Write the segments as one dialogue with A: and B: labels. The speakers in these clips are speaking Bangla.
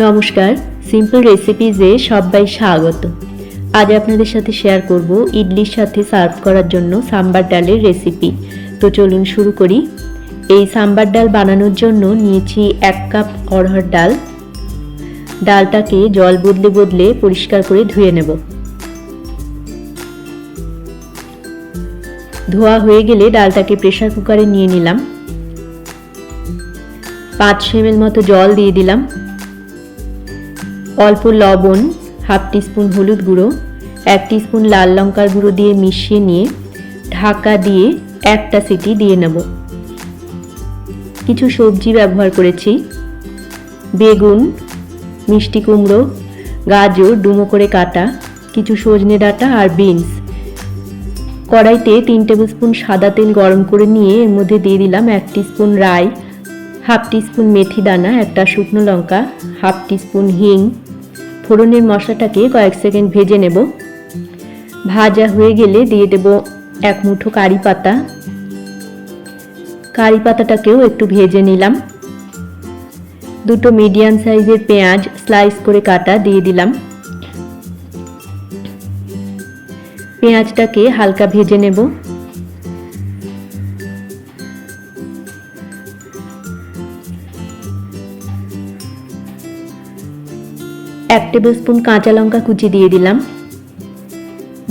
A: নমস্কার, সিম্পল রেসিপিজে সবাই স্বাগত। আজ আপনাদের সাথে শেয়ার করব ইডলির সাথে সার্ভ করার জন্য সাম্বার ডালের রেসিপি। তো চলুন শুরু করি। এই সাম্বার ডাল বানানোর জন্য নিয়েছি 1 কাপ অড়হর ডাল। ডালটাকে জল বদলে বদলে পরিষ্কার করে ধুয়ে নেব। ধোয়া হয়ে গেলে ডালটাকে প্রেসার কুকারে নিয়ে নিলাম। 500 ml মতো জল দিয়ে দিলাম। অল্প লবণ, হাফ টিস্পুন হলুদ গুঁড়ো, 1 টিস্পুন লাল লঙ্কার গুঁড়ো দিয়ে মিশিয়ে নিয়ে ঢাকা দিয়ে একটা সিটি দিয়ে নেব। কিছু সবজি ব্যবহার করেছি, বেগুন, মিষ্টি কুমড়ো, গাজর ডুমো করে কাটা, কিছু সজনে ডাঁটা আর বিনস। কড়াইতে 3 টেবিল স্পুন সাদা তেল গরম করে নিয়ে এর মধ্যে দিয়ে দিলাম 1 টিস্পুন রাই, হাফ টিস্পুন মেথি দানা, একটা শুকনো লঙ্কা, হাফ টিস্পুন হিং। ফোড়নের মশলাটাকে কয়েক সেকেন্ড ভেজে নেব। ভাজা হয়ে গেলে দিয়ে দেব 1 মুঠো কারি পাতা। কারি পাতাটাকেও একটু ভেজে নিলাম। 2টো মিডিয়াম সাইজের পেঁয়াজ স্লাইস করে কাটা দিয়ে দিলাম। পেঁয়াজটাকে হালকা ভেজে নেব। এক টেবিল স্পুন কাঁচা লঙ্কা কুচি দিয়ে দিলাম।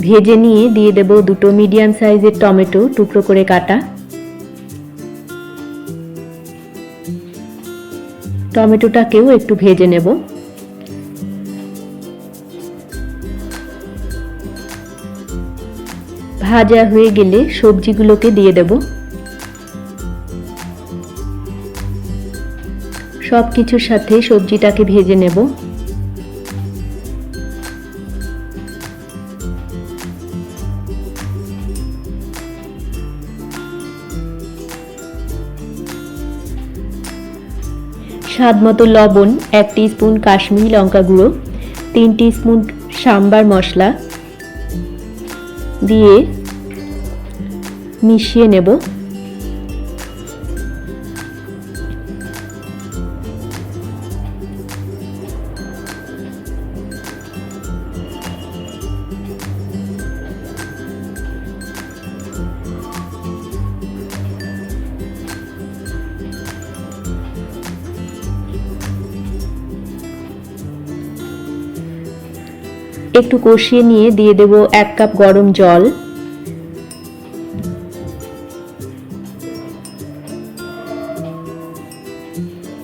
A: ভেজে নিয়ে দিয়ে দেব 2টো মিডিয়াম সাইজের টমেটো টুকরো করে কাটা। টমেটোটাকেও একটু ভেজে নেব। ভাজা হয়ে গেলে সবজিগুলোকে দিয়ে দেব। সব কিছুর সাথে সবজিটাকে ভেজে নেব। স্বাদ মতো লবণ, 1 টিস্পুন কাশ্মীরি লঙ্কা গুঁড়ো, 3 টিস্পুন সাম্বার মশলা দিয়ে মিশিয়ে নেব। একটু কষিয়ে নিয়ে দিয়ে দেব 1 কাপ গরম জল।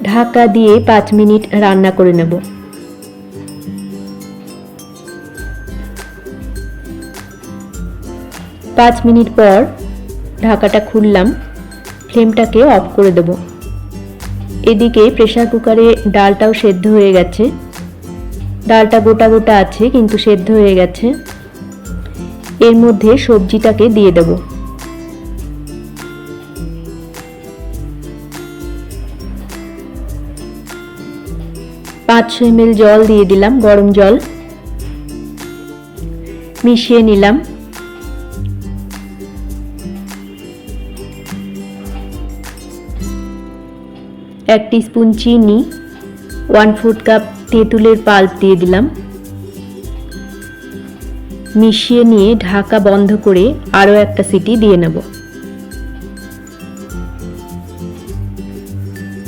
A: ঢাকা দিয়ে 5 মিনিট রান্না করে নেব। 5 মিনিট পর ঢাকাটা খুললাম। ফ্লেমটাকে অফ করে দেব। এদিকে প্রেসার কুকারে ডালটাও সেদ্ধ হয়ে গেছে। ডালটা গোটা গোটা আছে কিন্তু সেদ্ধ হয়ে গেছে। এর মধ্যে সবজিটাকে দিয়ে দেব। পাঁচশো ml জল দিয়ে দিলাম, গরম জল। মিশিয়ে নিলাম। এক টিস্পুন চিনি, 1/4 কাপ তেঁতুলের পাল্প দিয়ে দিলাম। মিশিয়ে নিয়ে ঢাকা বন্ধ করে আরও একটা সিটি দিয়ে নেব।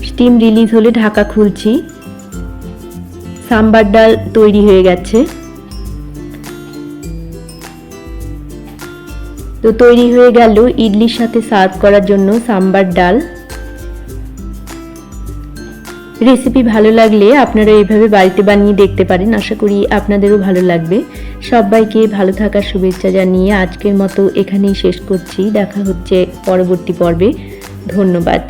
A: স্টিম রিলিজ হলে ঢাকা খুলছি। সাম্বার ডাল তৈরি হয়ে গেছে। তো তৈরি হয়ে গেল ইডলির সাথে সার্ভ করার জন্য সাম্বার ডাল। রেসিপি ভালো লাগলে আপনারা এইভাবে বাড়িতে বানিয়ে দেখতে পারেন। আশা করি আপনাদেরও ভালো লাগবে। সবাইকে ভালো থাকার শুভেচ্ছা জানিয়ে আজকের মতো এখানেই শেষ করছি। দেখা হচ্ছে পরবর্তী পর্বে। ধন্যবাদ।